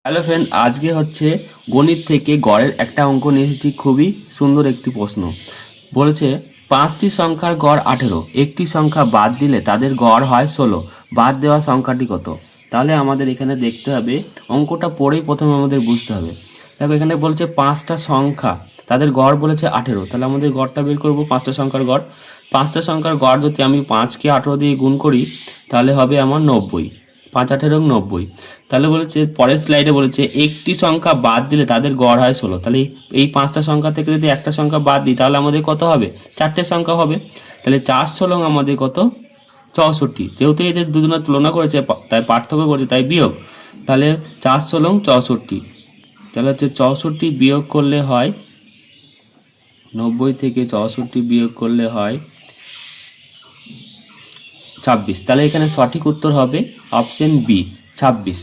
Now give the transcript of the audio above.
Hello friend, আজকে হচ্ছে গণিত থেকে গড়ের একটা অঙ্ক নিয়ে এসেছি। খুবই সুন্দর একটি প্রশ্ন। বলেছে 5টি সংখ্যার গড় 18, একটি সংখ্যা বাদ দিলে তাদের গড় হয় 16, বাদ দেওয়া সংখ্যাটি কত? তাহলে আমাদের এখানে দেখতে হবে, অঙ্কটা পড়েই প্রথমে আমাদের বুঝতে হবে। দেখো এখানে বলছে 5টা সংখ্যা, তাদের গড় বলেছে 18। তাহলে আমাদের গড়টা বের করবো, 5টা সংখ্যার গড়। 5টা সংখ্যার গড় যদি আমি 5কে 18 দিয়ে গুণ করি তাহলে হবে আমার 90। 5 18 90। তাহলে বলেছে পরের স্লাইডে বলেছে একটি সংখ্যা বাদ দিলে তাদের গড় হয় 16। তাহলে এই 5টা সংখ্যা থেকে যদি একটা সংখ্যা বাদ দিই তাহলে আমাদের কত হবে? 4টে সংখ্যা হবে। তাহলে 4 16 আমাদের কত? 64। যেহেতু এদের দুজনের তুলনা করেছে তাই পার্থক্য করেছে তাই বিয়োগ। তাহলে 4 16 64। তাহলে হচ্ছে 64 বিয়োগ করলে হয় 90 থেকে 64 বিয়োগ করলে হয় 26। তাহলে এখানে সঠিক উত্তর হবে অপশন বি, 26।